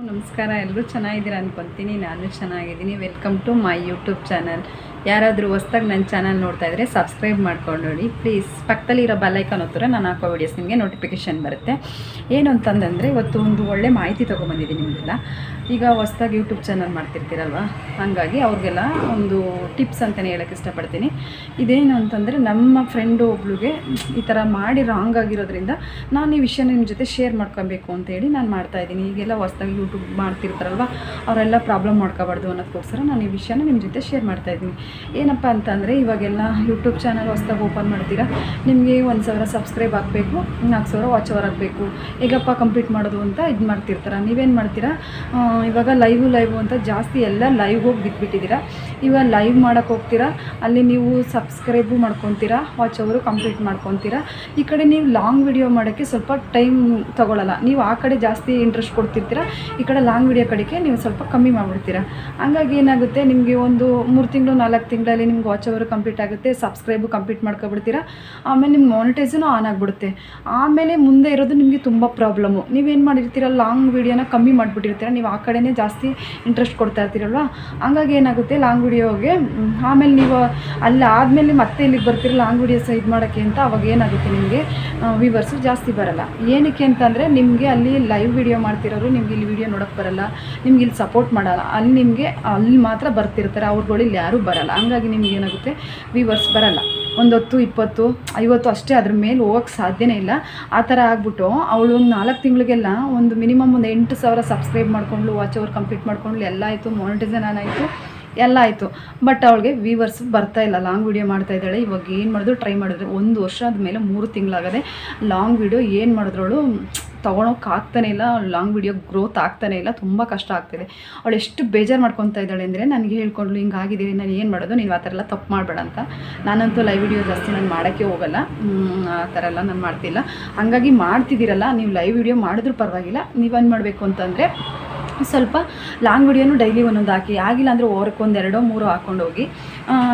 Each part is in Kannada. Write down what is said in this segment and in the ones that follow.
ನಮಸ್ಕಾರ, ಎಲ್ಲರೂ ಚೆನ್ನಾಗಿದ್ದೀರಾ ಅನ್ಕೊತೀನಿ. ನಾನು ಚೆನ್ನಾಗಿದ್ದೀನಿ. Welcome to my YouTube channel. ಯಾರಾದರೂ ಹೊಸ್ದಾಗಿ ನನ್ನ ಚಾನಲ್ ನೋಡ್ತಾ ಇದ್ದರೆ ಸಬ್ಸ್ಕ್ರೈಬ್ ಮಾಡ್ಕೊಂಡು ನೋಡಿ ಪ್ಲೀಸ್. ಪಕ್ಕದಲ್ಲಿರೋ ಬೆಲ್ ಐಕಾನ್ ಒತ್ತಿದ್ರೆ ನಾನು ಹಾಕೋ ವೀಡಿಯೋಸ್ ನಿಮಗೆ ನೋಟಿಫಿಕೇಷನ್ ಬರುತ್ತೆ. ಏನು ಅಂತಂದರೆ ಇವತ್ತು ಒಂದು ಒಳ್ಳೆ ಮಾಹಿತಿ ತೊಗೊಂಬಂದಿದ್ದೀನಿ ನಿಮಗೆಲ್ಲ. ಈಗ ಹೊಸ್ದಾಗಿ ಯೂಟ್ಯೂಬ್ ಚಾನಲ್ ಮಾಡ್ತಿರ್ತೀರಲ್ವ, ಹಾಗಾಗಿ ಅವ್ರಿಗೆಲ್ಲ ಒಂದು ಟಿಪ್ಸ್ ಅಂತಲೇ ಹೇಳೋಕ್ಕೆ ಇಷ್ಟಪಡ್ತೀನಿ. ಇದೇನು ಅಂತಂದರೆ, ನಮ್ಮ ಫ್ರೆಂಡು ಒಬ್ಳಿಗೆ ಈ ಥರ ಮಾಡಿ ರಾಂಗ್ ಆಗಿರೋದ್ರಿಂದ ನಾನು ಈ ವಿಷಯ ನಿಮ್ಮ ಜೊತೆ ಶೇರ್ ಮಾಡ್ಕೊಬೇಕು ಅಂತೇಳಿ ನಾನು ಮಾಡ್ತಾಯಿದ್ದೀನಿ. ಈಗೆಲ್ಲ ಹೊಸ್ದಾಗಿ ಯೂಟ್ಯೂಬ್ ಮಾಡ್ತಿರ್ತಾರಲ್ವ, ಅವರೆಲ್ಲ ಪ್ರಾಬ್ಲಮ್ ಮಾಡ್ಕೋಬಾರ್ದು ಅನ್ನೋದಕ್ಕೋಸ್ಕರ ನಾನು ಈ ವಿಷಯನ ನಿಮ್ಮ ಜೊತೆ ಶೇರ್ ಮಾಡ್ತಾಯಿದ್ದೀನಿ. ಏನಪ್ಪ ಅಂತಂದರೆ, ಇವಾಗೆಲ್ಲ ಯೂಟ್ಯೂಬ್ ಚಾನಲ್ ಹೊಸ್ದಾಗಿ ಓಪನ್ ಮಾಡ್ತೀರಾ, ನಿಮಗೆ 1,000 ಸಬ್ಸ್ಕ್ರೈಬ್ ಆಗಬೇಕು, 4,000 ವಾಚ್ ಅವರ್ ಆಗಬೇಕು, ಹೇಗಪ್ಪ ಕಂಪ್ಲೀಟ್ ಮಾಡೋದು ಅಂತ ಇದು ಮಾಡ್ತಿರ್ತಾರೆ. ನೀವೇನು ಮಾಡ್ತೀರಾ, ಇವಾಗ ಲೈವ್ ಅಂತ ಜಾಸ್ತಿ ಎಲ್ಲ ಲೈವ್ ಹೋಗಿ ಬಿಟ್ಬಿಟ್ಟಿದ್ದೀರಾ. ಇವಾಗ ಲೈವ್ ಮಾಡೋಕ್ಕೆ ಹೋಗ್ತೀರಾ, ಅಲ್ಲಿ ನೀವು ಸಬ್ಸ್ಕ್ರೈಬು ಮಾಡ್ಕೊತೀರಾ, ವಾಚ್ ಅವರು ಕಂಪ್ಲೀಟ್ ಮಾಡ್ಕೊತೀರಾ. ಈ ಕಡೆ ನೀವು ಲಾಂಗ್ ವಿಡಿಯೋ ಮಾಡೋಕ್ಕೆ ಸ್ವಲ್ಪ ಟೈಮ್ ತೊಗೊಳ್ಳಲ್ಲ. ನೀವು ಆ ಕಡೆ ಜಾಸ್ತಿ ಇಂಟ್ರೆಸ್ಟ್ ಕೊಡ್ತಿರ್ತೀರ, ಈ ಕಡೆ ಲಾಂಗ್ ವಿಡಿಯೋ ಕಡೆಗೆ ನೀವು ಸ್ವಲ್ಪ ಕಮ್ಮಿ ಮಾಡಿಬಿಡ್ತೀರಾ. ಹಂಗಾಗಿ ಏನಾಗುತ್ತೆ, ನಿಮಗೆ ಒಂದು 3 ತಿಂಗಳು 4 ತಿಂಗಳಲ್ಲಿ ನಿಮ್ಗೆ ವಾಚ್ ಅವರು ಕಂಪ್ಲೀಟ್ ಆಗುತ್ತೆ, ಸಬ್ಸ್ಕ್ರೈಬು ಕಂಪ್ಲೀಟ್ ಮಾಡ್ಕೊಬಿಡ್ತೀರಾ. ಆಮೇಲೆ ನಿಮ್ಮ ಮಾನಿಟೈಸೂ ಆನ್ ಆಗಿಬಿಡುತ್ತೆ. ಆಮೇಲೆ ಮುಂದೆ ಇರೋದು ನಿಮಗೆ ತುಂಬ ಪ್ರಾಬ್ಲಮ್ಮು. ನೀವೇನು ಮಾಡಿರ್ತೀರ, ಲಾಂಗ್ ವೀಡಿಯೋನ ಕಮ್ಮಿ ಮಾಡಿಬಿಟ್ಟಿರ್ತೀರ, ನೀವು ಆ ಕಡೆನೇ ಜಾಸ್ತಿ ಇಂಟ್ರೆಸ್ಟ್ ಕೊಡ್ತಾ ಇರ್ತೀರಲ್ವ. ಹಂಗಾಗಿ ಏನಾಗುತ್ತೆ, ಲಾಂಗ್ ವಿಡಿಯೋಗೆ ಆಮೇಲೆ ನೀವು ಅಲ್ಲಿ ಆದಮೇಲೆ ಮತ್ತೆ ಇಲ್ಲಿಗೆ ಬರ್ತೀರ ಲಾಂಗ್ ವೀಡಿಯೋಸ್ ಇದು ಮಾಡೋಕ್ಕೆ ಅಂತ. ಅವಾಗ ಏನಾಗುತ್ತೆ, ನಿಮಗೆ ವ್ಯೂವರ್ಸು ಜಾಸ್ತಿ ಬರಲ್ಲ. ಏನಕ್ಕೆ ಅಂತಂದರೆ, ನಿಮಗೆ ಅಲ್ಲಿ ಲೈವ್ ವಿಡಿಯೋ ಮಾಡ್ತಿರೋರು ನಿಮ್ಗೆ ಇಲ್ಲಿ ವಿಡಿಯೋ ನೋಡೋಕ್ಕೆ ಬರಲ್ಲ, ನಿಮ್ಗೆ ಇಲ್ಲಿ ಸಪೋರ್ಟ್ ಮಾಡಲ್ಲ. ಅಲ್ಲಿ ಮಾತ್ರ ಬರ್ತಿರ್ತಾರೆ, ಅವ್ರುಗಳು ಇಲ್ಲಿ ಯಾರೂ ಬರಲ್ಲ. ಹಂಗಾಗಿ ನಿಮ್ಗೆ ಏನಾಗುತ್ತೆ, ವ್ಯೂವರ್ಸ್ ಬರಲ್ಲ. 10, 20, 50 ಅಷ್ಟೇ, ಅದ್ರ ಮೇಲೆ ಹೋಗೋಕ್ಕೆ ಸಾಧ್ಯನೇ ಇಲ್ಲ. ಆ ಥರ ಆಗ್ಬಿಟ್ಟು ಅವಳು ಒಂದು 4 ತಿಂಗಳಿಗೆಲ್ಲ ಒಂದು ಮಿನಿಮಮ್ ಒಂದು 8,000 ಸಬ್ಸ್ಕ್ರೈಬ್ ಮಾಡ್ಕೊಂಡು, ವಾಚ್ ಅವರ್ ಕಂಪ್ಲೀಟ್ ಮಾಡ್ಕೊಂಡು ಎಲ್ಲ ಆಯಿತು, ಮಾನಿಟೈಸೇಷನ್ ಆಯಿತು, ಎಲ್ಲ ಆಯಿತು. ಬಟ್ ಅವಳಿಗೆ ವ್ಯೂವರ್ಸ್ ಬರ್ತಾಯಿಲ್ಲ. ಲಾಂಗ್ ವೀಡಿಯೋ ಮಾಡ್ತಾಯಿದ್ದಾಳೆ. ಇವಾಗ ಏನು ಮಾಡಿದ್ರು ಟ್ರೈ ಮಾಡಿದ್ರು, 1 ವರ್ಷ ಆದಮೇಲೆ 3 ತಿಂಗಳಾಗದೆ ಲಾಂಗ್ ವೀಡಿಯೋ ಏನು ಮಾಡಿದ್ರವಳು ತೊಗೊಳೋಕೆ ಆಗ್ತಾನೆ ಇಲ್ಲ. ಲಾಂಗ್ ವೀಡಿಯೋ ಗ್ರೋತ್ ಆಗ್ತಾನೆ ಇಲ್ಲ, ತುಂಬ ಕಷ್ಟ ಆಗ್ತಿದೆ. ಅವಳು ಎಷ್ಟು ಬೇಜಾರು ಮಾಡ್ಕೊತಾ ಇದ್ದಾಳೆ ಅಂದರೆ, ನನಗೆ ಹೇಳ್ಕೊಂಡ್ಲು ಹಿಂಗಾಗಿದೆ, ನಾನು ಏನು ಮಾಡೋದು, ನೀವು ಆ ಥರ ಎಲ್ಲ ತಪ್ಪು ಮಾಡಬೇಡ ಅಂತ. ನಾನಂತೂ ಲೈವ್ ವಿಡಿಯೋ ಜಾಸ್ತಿ ನಾನು ಮಾಡೋಕ್ಕೆ ಹೋಗಲ್ಲ, ಆ ಥರ ಎಲ್ಲ ನಾನು ಮಾಡ್ತಿಲ್ಲ. ಹಂಗಾಗಿ ಮಾಡ್ತಿದ್ದೀರಲ್ಲ, ನೀವು ಲೈವ್ ವಿಡಿಯೋ ಮಾಡಿದ್ರೂ ಪರವಾಗಿಲ್ಲ. ನೀವೇನು ಮಾಡಬೇಕು ಅಂತಂದರೆ, ಸ್ವಲ್ಪ ಲಾಂಗ್ ವಿಡಿಯೋನು ಡೈಲಿ ಒಂದೊಂದು ಹಾಕಿ, ಆಗಿಲ್ಲ ಅಂದರೆ ವಾರಕ್ಕೆ 1, 2, 3 ಹಾಕ್ಕೊಂಡೋಗಿ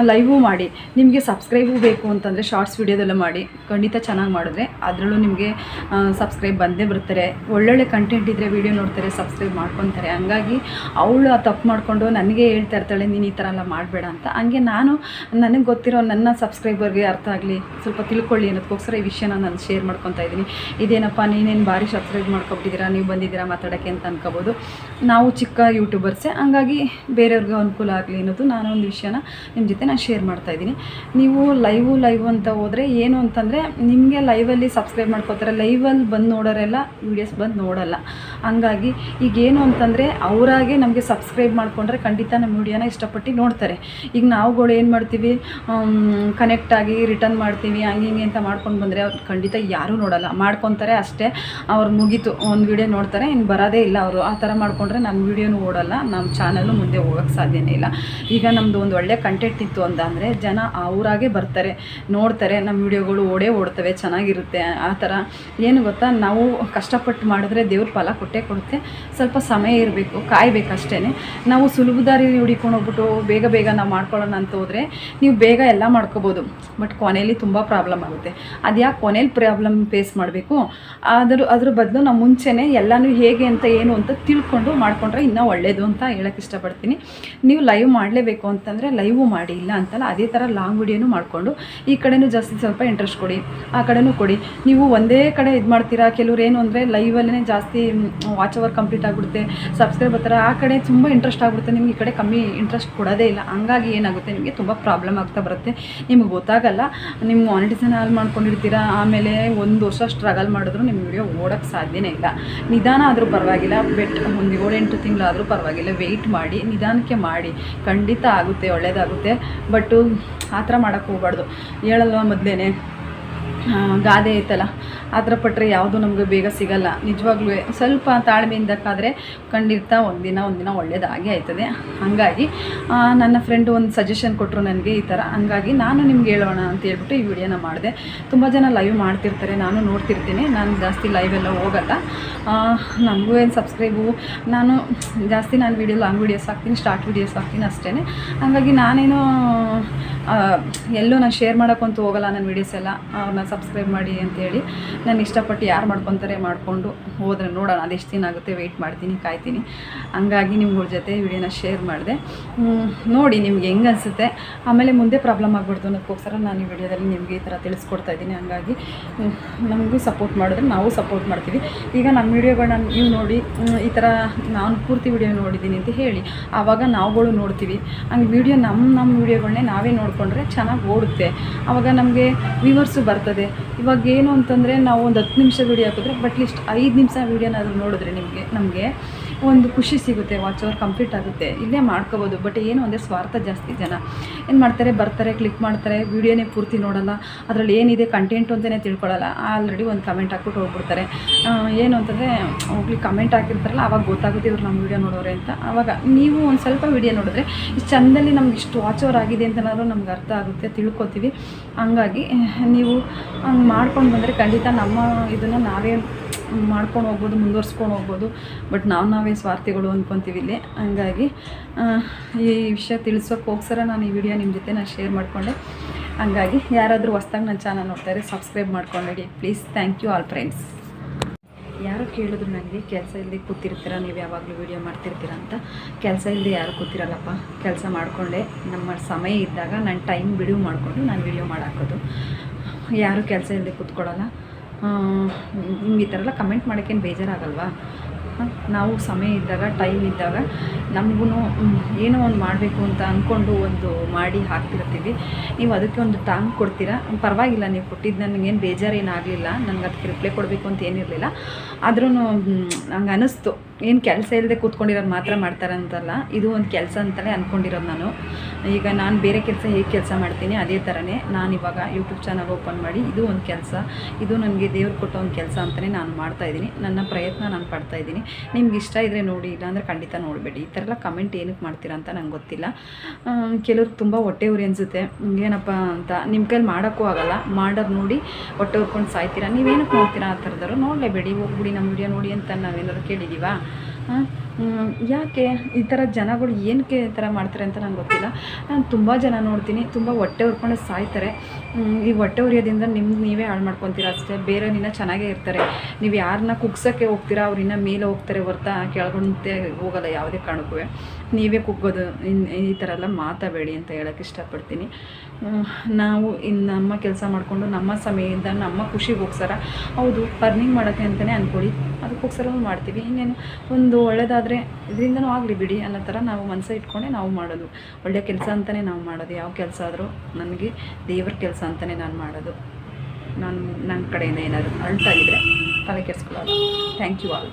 ಲೈವು ಮಾಡಿ. ನಿಮಗೆ ಸಬ್ಸ್ಕ್ರೈಬು ಬೇಕು ಅಂತಂದರೆ ಶಾರ್ಟ್ಸ್ ವಿಡಿಯೋದೆಲ್ಲ ಮಾಡಿ. ಖಂಡಿತ ಚೆನ್ನಾಗಿ ಮಾಡಿದ್ರೆ ಅದರಲ್ಲೂ ನಿಮಗೆ ಸಬ್ಸ್ಕ್ರೈಬ್ ಬಂದೇ ಬರ್ತಾರೆ. ಒಳ್ಳೊಳ್ಳೆ ಕಂಟೆಂಟ್ ಇದ್ದರೆ ವೀಡಿಯೋ ನೋಡ್ತಾರೆ, ಸಬ್ಸ್ಕ್ರೈಬ್ ಮಾಡ್ಕೊತಾರೆ. ಹಂಗಾಗಿ ಅವಳು ತಪ್ಪು ಮಾಡಿಕೊಂಡು ನನಗೆ ಹೇಳ್ತಾ ಇರ್ತಾಳೆ, ನೀನು ಈ ಥರ ಎಲ್ಲ ಮಾಡಬೇಡ ಅಂತ. ಹಂಗೆ ನಾನು ನನಗೆ ಗೊತ್ತಿರೋ ನನ್ನ ಸಬ್ಸ್ಕ್ರೈಬರ್ಗೆ ಅರ್ಥ ಆಗಲಿ, ಸ್ವಲ್ಪ ತಿಳ್ಕೊಳ್ಳಿ ಅನ್ನೋದಕ್ಕೋಸ್ಕರ ಈ ವಿಷಯನ ನಾನು ಶೇರ್ ಮಾಡ್ಕೊತಾ ಇದ್ದೀನಿ. ಇದೇನಪ್ಪ, ನೀನೇನು ಭಾರಿ ಸಬ್ಸ್ಕ್ರೈಬ್ ಮಾಡ್ಕೊಬಿಟ್ಟಿದ್ದೀರಾ, ನೀವು ಬಂದಿದ್ದೀರಾ ಮಾತಾಡೋಕ್ಕೆ ಅಂತ ಅನ್ಕೋಬೋದು. ನಾವು ಚಿಕ್ಕ ಯೂಟ್ಯೂಬರ್ಸೇ, ಹಂಗಾಗಿ ಬೇರೆಯವ್ರಿಗೆ ಅನುಕೂಲ ಆಗಲಿ ಅನ್ನೋದು ನಾನು ಒಂದು ವಿಷಯನ ನಿಮ್ಮ ಜೊತೆ ನಾನು ಶೇರ್ ಮಾಡ್ತಾಯಿದ್ದೀನಿ. ನೀವು ಲೈವ್ ಅಂತ ಹೋದರೆ ಏನು ಅಂತಂದರೆ, ನಿಮಗೆ ಲೈವಲ್ಲಿ ಸಬ್ಸ್ಕ್ರೈಬ್ ಮಾಡ್ಕೋತಾರೆ, ಲೈವಲ್ಲಿ ಬಂದು ನೋಡೋರೆಲ್ಲ ವೀಡಿಯೋಸ್ ಬಂದು ನೋಡಲ್ಲ. ಹಂಗಾಗಿ ಈಗೇನು ಅಂತಂದರೆ, ಅವರಾಗೆ ನಮಗೆ ಸಬ್ಸ್ಕ್ರೈಬ್ ಮಾಡಿಕೊಂಡ್ರೆ ಖಂಡಿತ ನಮ್ಮ ವೀಡಿಯೋನ ಇಷ್ಟಪಟ್ಟು ನೋಡ್ತಾರೆ. ಈಗ ನಾವುಗಳು ಏನು ಮಾಡ್ತೀವಿ, ಕನೆಕ್ಟ್ ಆಗಿ ರಿಟರ್ನ್ ಮಾಡ್ತೀವಿ, ಹಂಗೆ ಅಂತ ಮಾಡ್ಕೊಂಡು ಬಂದರೆ ಅವ್ರು ಖಂಡಿತ ಯಾರೂ ನೋಡಲ್ಲ. ಮಾಡ್ಕೊತಾರೆ ಅಷ್ಟೇ, ಅವ್ರು ಮುಗೀತು, ಒಂದು ವೀಡಿಯೋ ನೋಡ್ತಾರೆ, ಇನ್ನು ಬರೋದೇ ಇಲ್ಲ ಅವರು. ಆ ಥರ ಮಾಡ್ಕೊಂಡ್ರೆ ನಮ್ಮ ವೀಡಿಯೋನು ಓಡಲ್ಲ, ನಮ್ಮ ಚಾನಲ್ಲು ಮುಂದೆ ಹೋಗೋಕ್ಕೆ ಸಾಧ್ಯನೇ ಇಲ್ಲ. ಈಗ ನಮ್ಮದು ಒಂದು ಒಳ್ಳೆ ಕಂಟೆಂಟ್ ಇತ್ತು ಅಂತ ಅಂದರೆ ಜನ ಅವರಾಗೆ ಬರ್ತಾರೆ, ನೋಡ್ತಾರೆ, ನಮ್ಮ ವೀಡಿಯೋಗಳು ಓಡ್ತವೆ, ಚೆನ್ನಾಗಿರುತ್ತೆ. ಆ ಥರ ಏನು ಗೊತ್ತಾ, ನಾವು ಕಷ್ಟಪಟ್ಟು ಮಾಡಿದ್ರೆ ದೇವ್ರ ಫಲ ಕೊಟ್ಟೇ ಕೊಡುತ್ತೆ. ಸ್ವಲ್ಪ ಸಮಯ ಇರಬೇಕು, ಕಾಯಬೇಕು ಅಷ್ಟೇ. ನಾವು ಸುಲಭ ದಾರಿ ಹುಡಿಕೊಂಡು ಹೋಗ್ಬಿಟ್ಟು ಬೇಗ ನಾವು ಮಾಡ್ಕೊಳ್ಳೋಣ ಅಂತ ಹೋದರೆ ನೀವು ಬೇಗ ಎಲ್ಲ ಮಾಡ್ಕೋಬೋದು, ಬಟ್ ಕೊನೆಯಲ್ಲಿ ತುಂಬ ಪ್ರಾಬ್ಲಮ್ ಆಗುತ್ತೆ. ಅದು ಯಾಕೆ ಕೊನೆಯಲ್ಲಿ ಪ್ರಾಬ್ಲಮ್ ಫೇಸ್ ಮಾಡಬೇಕು, ಅದ್ರ ಬದಲು ನಾವು ಮುಂಚೆನೇ ಎಲ್ಲನೂ ಹೇಗೆ ಅಂತ ಏನು ಅಂತ ತಿಳ್ಕೊಂಡು ಮಾಡ್ಕೊಂಡ್ರೆ ಇನ್ನೂ ಒಳ್ಳೆಯದು ಅಂತ ಹೇಳೋಕ್ಕೆ ಇಷ್ಟಪಡ್ತೀನಿ. ನೀವು ಲೈವ್ ಮಾಡಲೇಬೇಕು ಅಂತಂದರೆ ಲೈವು ಮಾಡಿ, ಇಲ್ಲ ಅಂತಲ್ಲ. ಅದೇ ಥರ ಲಾಂಗ್ ವಿಡಿಯೋನು ಮಾಡಿಕೊಂಡು ಈ ಕಡೆನೂ ಜಾಸ್ತಿ ಸ್ವಲ್ಪ ಇಂಟ್ರೆಸ್ಟ್ ಕೊಡಿ, ಆ ಕಡೆನೂ ಕೊಡಿ. ನೀವು ಒಂದೇ ಕಡೆ ಇದು ಮಾಡ್ತೀರಾ. ಕೆಲವ್ರು ಏನು ಅಂದರೆ ಲೈವಲ್ಲೇ ಜಾಸ್ತಿ ವಾಚ್ ಅವರ್ ಕಂಪ್ಲೀಟ್ ಆಗಿಬಿಡುತ್ತೆ, ಸಬ್ಸ್ಕ್ರೈಬ್ ಬರ್ತಾರೆ, ಆ ಕಡೆ ತುಂಬ ಇಂಟ್ರೆಸ್ಟ್ ಆಗಿಬಿಡುತ್ತೆ, ನಿಮ್ಗೆ ಈ ಕಡೆ ಕಮ್ಮಿ ಇಂಟ್ರೆಸ್ಟ್ ಕೊಡೋದೇ ಇಲ್ಲ. ಹಂಗಾಗಿ ಏನಾಗುತ್ತೆ, ನಿಮಗೆ ತುಂಬ ಪ್ರಾಬ್ಲಮ್ ಆಗ್ತಾ ಬರುತ್ತೆ, ನಿಮ್ಗೆ ಗೊತ್ತಾಗಲ್ಲ. ನಿಮ್ಮ ಮಾನಿಟೈಸೇಷನ್ ಹಾಳು ಮಾಡ್ಕೊಂಡಿರ್ತೀರಾ. ಆಮೇಲೆ 1 ವರ್ಷ ಸ್ಟ್ರಗಲ್ ಮಾಡಿದ್ರು ನಿಮ್ಮ ವಿಡಿಯೋ ಓಡೋಕ್ಕೆ ಸಾಧ್ಯನೇ ಇಲ್ಲ. ನಿಧಾನ ಆದರೂ ಪರವಾಗಿಲ್ಲ, ಒಂದು 7-8 ತಿಂಗಳಾದರೂ ಪರವಾಗಿಲ್ಲ, ವೆಯ್ಟ್ ಮಾಡಿ, ನಿಧಾನಕ್ಕೆ ಮಾಡಿ, ಖಂಡಿತ ಆಗುತ್ತೆ, ಒಳ್ಳೆಯದಾಗುತ್ತೆ. ಬಟ್ಟು ಆ ಥರ ಮಾಡೋಕ್ಕೆ ಹೋಗ್ಬಾರ್ದು. ಹೇಳಲ್ವ ಮೊದಲೇ ಗಾದೆ ಐತಲ್ಲ, ಆ ಥರ ಪಟ್ಟರೆ ಯಾವುದು ನಮಗೆ ಬೇಗ ಸಿಗಲ್ಲ. ನಿಜವಾಗ್ಲೂ ಸ್ವಲ್ಪ ತಾಳ್ಮೆಯಿಂದಕ್ಕಾದರೆ ಖಂಡಿತ ಒಂದಿನ ಒಳ್ಳೆಯದಾಗೇ ಆಯ್ತದೆ. ಹಾಗಾಗಿ ನನ್ನ ಫ್ರೆಂಡು ಒಂದು ಸಜೆಷನ್ ಕೊಟ್ಟರು ನನಗೆ ಈ ಥರ. ಹಂಗಾಗಿ ನಾನು ನಿಮ್ಗೆ ಹೇಳೋಣ ಅಂತ ಹೇಳ್ಬಿಟ್ಟು ಈ ವಿಡಿಯೋನ ಮಾಡಿದೆ. ತುಂಬ ಜನ ಲೈವ್ ಮಾಡ್ತಿರ್ತಾರೆ, ನಾನು ನೋಡ್ತಿರ್ತೀನಿ. ನಾನು ಜಾಸ್ತಿ ಲೈವೆಲ್ಲ ಹೋಗಲ್ಲ, ನನಗೂ ಏನು ಸಬ್ಸ್ಕ್ರೈಬು, ನಾನು ಜಾಸ್ತಿ ವೀಡಿಯೋ ಲಾಂಗ್ ವೀಡಿಯೋಸ್ ಹಾಕ್ತೀನಿ, ಶಾರ್ಟ್ ವೀಡಿಯೋಸ್ ಹಾಕ್ತೀನಿ ಅಷ್ಟೇ. ಹಾಗಾಗಿ ನಾನೇನು ಎಲ್ಲೂ ನಾನು ಶೇರ್ ಮಾಡೋಕ್ಕಂತೂ ಹೋಗಲ್ಲ ನನ್ನ ವೀಡಿಯೋಸ್ ಎಲ್ಲ. ಅವ್ರನ್ನ ಸಬ್ಸ್ಕ್ರೈಬ್ ಮಾಡಿ ಅಂತೇಳಿ ನಾನು ಇಷ್ಟಪಟ್ಟು ಯಾರು ಮಾಡ್ಕೊತಾರೆ ಮಾಡಿಕೊಂಡು ಹೋದರೆ ನೋಡೋಣ, ಅದೆಷ್ಟು ದಿನ ಆಗುತ್ತೆ ವೆಯ್ಟ್ ಮಾಡ್ತೀನಿ, ಕಾಯ್ತೀನಿ. ಹಂಗಾಗಿ ನಿಮ್ಗಳ ಜೊತೆ ವೀಡಿಯೋನ ಶೇರ್ ಮಾಡಿದೆ. ನೋಡಿ ನಿಮ್ಗೆ ಹೆಂಗೆ ಅನಿಸುತ್ತೆ. ಆಮೇಲೆ ಮುಂದೆ ಪ್ರಾಬ್ಲಮ್ ಆಗ್ಬಿಡ್ತು ಅನ್ನೋದಕ್ಕೋಸ್ಕರ ನಾನು ಈ ವಿಡಿಯೋದಲ್ಲಿ ನಿಮಗೆ ಈ ಥರ ತಿಳಿಸ್ಕೊಡ್ತಾ ಇದ್ದೀನಿ. ಹಂಗಾಗಿ ನಮಗೂ ಸಪೋರ್ಟ್ ಮಾಡಿದ್ರೆ ನಾವು ಸಪೋರ್ಟ್ ಮಾಡ್ತೀವಿ. ಈಗ ನಮ್ಮ ವೀಡಿಯೋಗಳನ್ನ ನೀವು ನೋಡಿ ಈ ಥರ ನಾನು ಪೂರ್ತಿ ವೀಡಿಯೋ ನೋಡಿದ್ದೀನಿ ಅಂತ ಹೇಳಿ, ಆವಾಗ ನಾವುಗಳು ನೋಡ್ತೀವಿ. ಹಂಗೆ ವೀಡಿಯೋ ನಮ್ಮ ವೀಡಿಯೋಗಳನ್ನೇ ನಾವೇ ನೋಡಿಕೊಂಡ್ರೆ ಚೆನ್ನಾಗಿ ಓಡುತ್ತೆ. ಆವಾಗ ನಮಗೆ ವ್ಯೂವರ್ಸು ಬರ್ತದೆ. ಇವಾಗ ಏನು ಅಂತಂದರೆ ನಾವು ಒಂದು 10 ನಿಮಿಷ ವೀಡಿಯೋ ಹಾಕಿದ್ರೆ ಅಟ್ಲೀಸ್ಟ್ 5 ನಿಮಿಷ ವೀಡಿಯೋನಾದರೂ ನೋಡಿದ್ರೆ ನಮಗೆ ಒಂದು ಖುಷಿ ಸಿಗುತ್ತೆ, ವಾಚ್ ಅವರ್ ಕಂಪ್ಲೀಟ್ ಆಗುತ್ತೆ. ಇಲ್ಲೇ ಮಾಡ್ಕೋಬೋದು. ಬಟ್ ಏನು ಅಂದರೆ ಸ್ವಾರ್ಥ ಜಾಸ್ತಿ. ಜನ ಏನು ಮಾಡ್ತಾರೆ, ಬರ್ತಾರೆ, ಕ್ಲಿಕ್ ಮಾಡ್ತಾರೆ, ವೀಡಿಯೋನೇ ಪೂರ್ತಿ ನೋಡೋಲ್ಲ, ಅದರಲ್ಲಿ ಏನಿದೆ ಕಂಟೆಂಟು ಅಂತಲೇ ತಿಳ್ಕೊಳ್ಳಲ್ಲ. ಆಲ್ರೆಡಿ ಒಂದು ಕಮೆಂಟ್ ಹಾಕ್ಬಿಟ್ಟು ಹೋಗ್ಬಿಡ್ತಾರೆ. ಏನು ಅಂತಂದರೆ ಹೋಗ್ಲಿ ಕಮೆಂಟ್ ಹಾಕಿರ್ತಾರಲ್ಲ, ಆವಾಗ ಗೊತ್ತಾಗುತ್ತೆ ಇವ್ರು ನಮ್ಮ ವೀಡಿಯೋ ನೋಡೋರೆ ಅಂತ. ಆವಾಗ ನೀವು ಒಂದು ಸ್ವಲ್ಪ ವೀಡಿಯೋ ನೋಡಿದ್ರೆ ಇಷ್ಟು ಚಂದಲ್ಲಿ ನಮ್ಗೆ ಇಷ್ಟು ವಾಚ್ ಅವರ್ ಆಗಿದೆ ಅಂತನಾದ್ರೂ ನಮ್ಗೆ ಅರ್ಥ ಆಗುತ್ತೆ, ತಿಳ್ಕೊತೀವಿ. ಹಂಗಾಗಿ ನೀವು ಹಂಗೆ ಮಾಡ್ಕೊಂಡು ಬಂದರೆ ಖಂಡಿತ ನಮ್ಮ ಇದನ್ನು ನಾವೇ ಮಾಡ್ಕೊಂಡು ಹೋಗ್ಬೋದು, ಮುಂದುವರ್ಸ್ಕೊಂಡು ಹೋಗ್ಬೋದು. ಬಟ್ ನಾವೇ ಸ್ವಾರ್ಥಿಗಳು ಅಂದ್ಕೊತೀವಿ ಇಲ್ಲಿ. ಹಂಗಾಗಿ ಈ ವಿಷಯ ತಿಳಿಸೋಕ್ಕೋಸ್ಕರ ನಾನು ಈ ವಿಡಿಯೋ ನಿಮ್ಮ ಜೊತೆ ನಾನು ಶೇರ್ ಮಾಡಿಕೊಂಡೆ. ಹಂಗಾಗಿ ಯಾರಾದರೂ ಹೊಸ್ದಾಗಿ ನನ್ನ ಚಾನಲ್ ನೋಡ್ತಾರೆ ಸಬ್ಸ್ಕ್ರೈಬ್ ಮಾಡ್ಕೊಂಡಿ please. Thank you all friends. ಯಾರು ಕೇಳಿದ್ರು ನನಗೆ ಕೆಲಸ ಇಲ್ಲದೆ ಕೂತಿರ್ತೀರ, ನೀವು ಯಾವಾಗಲೂ ವೀಡಿಯೋ ಮಾಡ್ತಿರ್ತೀರ ಅಂತ. ಕೆಲಸ ಇಲ್ಲದೆ ಯಾರು ಕೂತಿರಲ್ಲಪ್ಪ, ಕೆಲಸ ಮಾಡಿಕೊಂಡೆ ನಮ್ಮ ಸಮಯ ಇದ್ದಾಗ ನಾನು ಟೈಮ್ ಬಿಡುವು ಮಾಡಿಕೊಂಡು ನಾನು ವೀಡಿಯೋ ಮಾಡಾಕೋದು. ಯಾರೂ ಕೆಲಸ ಇಲ್ಲದೆ ಕೂತ್ಕೊಳ್ಳಲ್ಲ. ನಿಮ್ಗೆ ಈ ಥರ ಎಲ್ಲ ಕಮೆಂಟ್ ಮಾಡೋಕ್ಕೇನು ಬೇಜಾರಾಗಲ್ವಾ? ನಾವು ಸಮಯ ಇದ್ದಾಗ, ಟೈಮ್ ಇದ್ದಾಗ ನಮಗೂ ಏನೋ ಒಂದು ಮಾಡಬೇಕು ಅಂತ ಅಂದ್ಕೊಂಡು ಒಂದು ಮಾಡಿ ಹಾಕ್ತಿರ್ತೀವಿ. ನೀವು ಅದಕ್ಕೆ ಒಂದು ಟಾಂಗ್ ಕೊಡ್ತೀರಾ, ಪರವಾಗಿಲ್ಲ. ನೀವು ಕೊಟ್ಟಿದ್ದು ನನಗೇನು ಬೇಜಾರೇನಾಗಲಿಲ್ಲ, ನನಗೆ ಅದಕ್ಕೆ ರಿಪ್ಲೈ ಕೊಡಬೇಕು ಅಂತ ಏನಿರಲಿಲ್ಲ. ಆದ್ರೂ ನಂಗೆ ಅನ್ನಿಸ್ತು, ಏನು ಕೆಲಸ ಇಲ್ಲದೆ ಕೂತ್ಕೊಂಡಿರೋದು ಮಾತ್ರ ಮಾಡ್ತಾರೆ ಅಂತಲ್ಲ, ಇದು ಒಂದು ಕೆಲಸ ಅಂತಲೇ ಅಂದ್ಕೊಂಡಿರೋದು ನಾನು. ಈಗ ನಾನು ಬೇರೆ ಕೆಲಸ ಹೇಗೆ ಕೆಲಸ ಮಾಡ್ತೀನಿ ಅದೇ ಥರನೇ ನಾನು ಇವಾಗ ಯೂಟ್ಯೂಬ್ ಚಾನಲ್ ಓಪನ್ ಮಾಡಿ ಇದು ಒಂದು ಕೆಲಸ, ಇದು ನನಗೆ ದೇವ್ರು ಕೊಟ್ಟ ಒಂದು ಕೆಲಸ ಅಂತಲೇ ನಾನು ಮಾಡ್ತಾಯಿದ್ದೀನಿ. ನನ್ನ ಪ್ರಯತ್ನ ನಾನು ಪಡ್ತಾಯಿದ್ದೀನಿ. ನಿಮ್ಗೆ ಇಷ್ಟ ಇದ್ದರೆ ನೋಡಿ, ಇಲ್ಲಾಂದರೆ ಖಂಡಿತ ನೋಡಬೇಡಿ. ಈ ಥರ ಎಲ್ಲ ಕಮೆಂಟ್ ಏನಕ್ಕೆ ಮಾಡ್ತೀರಾ ಅಂತ ನಂಗೆ ಗೊತ್ತಿಲ್ಲ. ಕೆಲವ್ರಿಗೆ ತುಂಬ ಹೊಟ್ಟೆ ಉರಿ ಅನಿಸುತ್ತೆ, ಏನಪ್ಪ ಅಂತ. ನಿಮ್ಮ ಕೈಲಿ ಮಾಡೋಕ್ಕೂ ಆಗೋಲ್ಲ, ಮಾಡೋದು ನೋಡಿ ಹೊಟ್ಟೆ ಉರ್ಕೊಂಡು ಸಾಯ್ತೀರಾ. ನೀವೇನಕ್ಕೆ ನೋಡ್ತೀರಾ? ಆ ಥರದವರು ನೋಡಲೇಬೇಡಿ, ಹೋಗ್ಬಿಡಿ ನಮ್ಮ ವಿಡಿಯೋ ನೋಡಿ ಅಂತ ನಾವೇನಾದ್ರು ಕೇಳಿದ್ದೀವಾ? ಯಾಕೆ ಈ ಥರ ಜನಗಳು ಏನಕ್ಕೆ ಈ ಥರ ಮಾಡ್ತಾರೆ ಅಂತ ನಂಗೆ ಗೊತ್ತಿಲ್ಲ. ನಾನು ತುಂಬ ಜನ ನೋಡ್ತೀನಿ, ತುಂಬ ಹೊಟ್ಟೆ ಉರ್ಕೊಂಡು ಸಾಯ್ತಾರೆ. ಈ ಹೊಟ್ಟೆ ಉರಿಯೋದ್ರಿಂದ ನೀವೇ ಹಾಳು ಮಾಡ್ಕೊತೀರ ಅಷ್ಟೇ. ಬೇರೆ ಇನ್ನೂ ಚೆನ್ನಾಗೇ ಇರ್ತಾರೆ. ನೀವು ಯಾರನ್ನ ಕುಗ್ಸೋಕ್ಕೆ ಹೋಗ್ತೀರಾ, ಅವ್ರು ಇನ್ನೂ ಮೇಲೆ ಹೋಗ್ತಾರೆ ಹೊರ್ತಾ ಕೆಳಗಂತೆ ಹೋಗೋಲ್ಲ ಯಾವುದೇ ಕಾರಣಕ್ಕೂ. ನೀವೇ ಕುಗ್ಗೋದು. ಈ ಥರ ಎಲ್ಲ ಮಾತಾಡಬೇಡಿ ಅಂತ ಹೇಳೋಕ್ಕೆ ಇಷ್ಟಪಡ್ತೀನಿ. ನಾವು ನಮ್ಮ ಕೆಲಸ ಮಾಡಿಕೊಂಡು ನಮ್ಮ ಸಮಯದಿಂದ ನಮ್ಮ ಖುಷಿಗೋಸ್ಕರ, ಹೌದು ಅರ್ನಿಂಗ್ ಮಾಡೋಕ್ಕೆ ಅಂತಲೇ ಅಂದ್ಕೊಳ್ಳಿ, ಅದಕ್ಕೋಸ್ಕರ ಮಾಡ್ತೀವಿ. ಇನ್ನೇನು ಒಂದು ಒಳ್ಳೆಯದಾದರೆ ಇದರಿಂದನೂ ಆಗಲಿ ಬಿಡಿ ಅನ್ನೋ ಥರ ನಾವು ಮನಸ್ಸು ಇಟ್ಕೊಂಡೆ ನಾವು ಮಾಡೋದು. ಒಳ್ಳೆಯ ಕೆಲಸ ಅಂತಲೇ ನಾವು ಮಾಡೋದು. ಯಾವ ಕೆಲಸ ಆದರೂ ನನಗೆ ದೇವ್ರ ಕೆಲಸ ಅಂತಲೇ ನಾನು ಮಾಡೋದು. ನನ್ನ ಕಡೆಯಿಂದ ಏನಾದರೂ ಅಲ್ಟಾಗಿದ್ದರೆ ತಲೆ ಕೆಡಿಸ್ಕೊಳ್ಳೋದು. Thank you all.